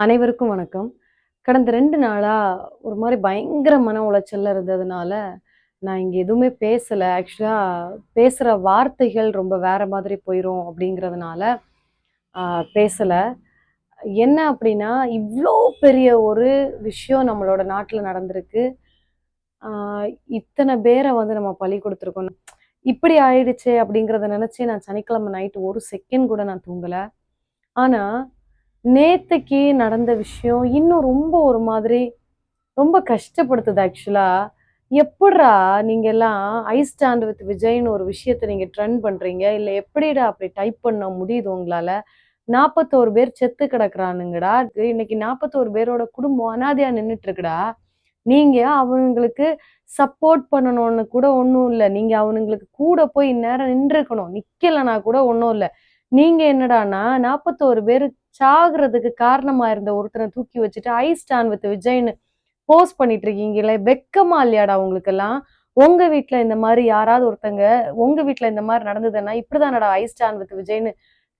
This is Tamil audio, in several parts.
அனைவருக்கும் வணக்கம். கடந்த 2 நாளா ஒரு மாரி பயங்கர மன உளைச்சல்ல இருந்ததுனால, நான் இங்க எதுவுமே பேசல. ஆக்சுவலா பேசுற வார்த்தைகள் ரொம்ப வேற மாதிரி போயிரும் அப்படிங்கிறதுனால, ஆ பேசல. என்ன அப்படின்னா, இவ்ளோ பெரிய ஒரு விஷயம் நம்மளோட நாட்ல நடந்திருக்கு. ஆ இத்தன பேர வந்து நம்ம பலி குடுத்துருக்கோம். இப்படி ஆயிடுச்சே அப்படிங்கிறத நெனச்சு நான் சனிக்கிழமை நைட் ஒரு செகண்ட் கூட நான் தூங்கல. ஆனா, நேத்தைக்கு நடந்த விஷயம் இன்னும் ரொம்ப ஒரு மாதிரி ரொம்ப கஷ்டப்படுத்துது ஆக்சுவலா. எப்புட்றா நீங்கலாம் ஐ ஸ்டாண்ட் வித் விஜய்ன்னு ஒரு விஷயத்த நீங்க ட்ரெண்ட் பண்றீங்க? இல்ல எப்படிடா அப்படி டைப் பண்ண முடியுது உங்களால? 41 பேர் செத்து கிடக்குறானுங்கடா. இன்னைக்கு 41 பேரோட குடும்பம் அனாதையா நின்னுட்டு இருக்குடா. நீங்க அவனுங்களுக்கு சப்போர்ட் பண்ணணும்னு கூட ஒண்ணும் இல்ல. நீங்க அவனுங்களுக்கு கூட போய் இந்நேரம் நின்றுக்கணும். நிக்கலனா கூட ஒண்ணும் இல்ல. நீங்க என்னடான்னா 41 பேரு சாகுறதுக்கு காரணமா இருந்த ஒருத்தன தூக்கி வச்சுட்டு, ஐ ஸ்டாண்ட் வித் விஜய்ன்னு போஸ்ட் பண்ணிட்டு இருக்கீங்களே! வெட்கமா இல்லையாடா உங்களுக்கெல்லாம்? உங்க வீட்ல இந்த மாரி யாராவது ஒருத்தங்க உங்க வீட்ல இந்த மாரி நடந்ததுன்னா, இப்படிதானடா ஐ ஸ்டாண்ட் வித் விஜய்ன்னு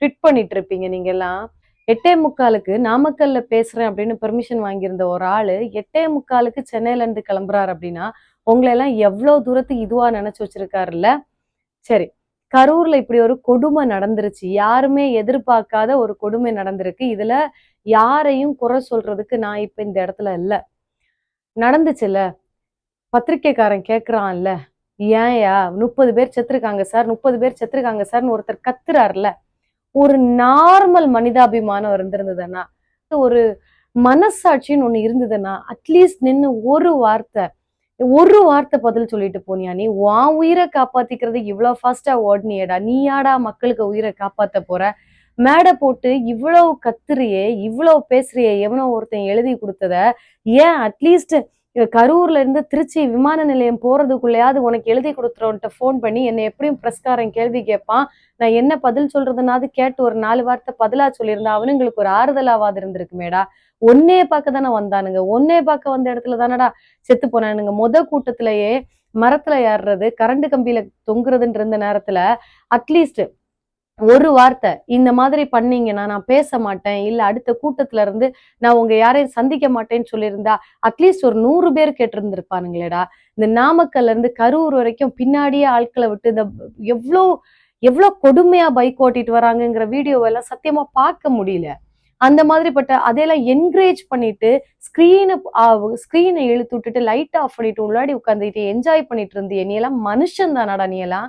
ட்வீட் பண்ணிட்டு இருப்பீங்க நீங்கலாம். 8:45க்கு நாமக்கல்ல பேசுறேன் அப்படின்னு பெர்மிஷன் வாங்கியிருந்த ஒரு ஆளு, 8:45க்கு சென்னையிலருந்து கிளம்புறாரு அப்படின்னா, உங்கள எல்லாம் எவ்ளோ தூரத்துக்கு இதுவா நெனச்சு வச்சிருக்காருல்ல? சரி. கரூர்ல இப்படி ஒரு கொடுமை நடந்துருச்சு. யாருமே எதிர்பார்க்காத ஒரு கொடுமை நடந்திருக்கு. இதுல யாரையும் குறை சொல்றதுக்கு நான் இப்ப இந்த இடத்துல இல்ல. நடந்துச்சுல்ல. பத்திரிக்கைக்காரன் கேட்கிறான்ல. ஏன்யா 30 பேர் செத்துருக்காங்க சார், 30 பேர் செத்துருக்காங்க சார்ன்னு ஒருத்தர் கத்துறார்ல. ஒரு நார்மல் மனிதாபிமானம் இருந்திருந்ததுன்னா, ஒரு மனசாட்சின்னு ஒண்ணு இருந்ததுன்னா, அட்லீஸ்ட் நின்னு ஒரு வார்த்தை பதில் சொல்லிட்டு போனியா நீ? உன் உயிர காப்பாத்திக்கிறதுக்கு இவ்ளோ ஃபாஸ்ட்டா ஓடுனியேடா! நீயாடா மக்களுக்கு உயிர காப்பாத்த போற? மேடை போட்டு இவ்வளவு கத்துறியே! இவ்வளவு பேசுறியே! எவனோ ஒருத்தன் எழுதி குடுத்தத, ஏன் அட்லீஸ்ட் கரூர்ல இருந்து திருச்சி விமான நிலையம் போறதுக்குள்ளயாவது உனக்கு எழுதி குடுக்குறவன்ட்ட ஃபோன் பண்ணி, என்ன எப்படியும் பிரஸ்காரன் கேள்வி கேட்பான். நான் என்ன பதில் சொல்றதுனாவது கேட்டு ஒரு 4 வார்த்தை பதிலா சொல்லியிருந்தா, அவனுங்களுக்கு ஒரு ஆறுதலாவாது இருந்திருக்குமேடா! உன்னைய பார்க்க தானே வந்தானுங்க. உன்னைய பார்க்க வந்த இடத்துல தானடா செத்து போனானுங்க. கூட்டத்திலேயே மரத்துல ஏறுறது, கரண்ட் கம்பியில தொங்குறதுன்ற இருந்த நேரத்துல, அட்லீஸ்ட் ஒரு வார்த்தை, இந்த மாதிரி பண்ணீங்கன்னா நான் பேச மாட்டேன். இல்ல அடுத்த கூட்டத்துல இருந்து நான் உங்க யாரையும் சந்திக்க மாட்டேன்னு சொல்லியிருந்தா, அட்லீஸ்ட் ஒரு 100 பேர் கேட்டிருந்திருப்பானுங்களேடா. இந்த நாமக்கல்ல இருந்து கரூர் வரைக்கும் பின்னாடியே ஆட்கள விட்டு இந்த எவ்ளோ எவ்ளோ கொடுமையா பைக் ஓட்டிட்டு வராங்கங்கிற வீடியோவெல்லாம் சத்தியமா பார்க்க முடியல. அந்த மாதிரிப்பட்ட அதையெல்லாம் என்கரேஜ் பண்ணிட்டு, ஸ்க்ரீன இழுத்து விட்டுட்டு, லைட்ட ஆஃப் பண்ணிட்டு உள்ளாடி உட்கார்ந்துட்டு என்ஜாய் பண்ணிட்டு இருந்தியே! நீ எல்லாம் மனுஷன் தானாடா நீ எல்லாம்?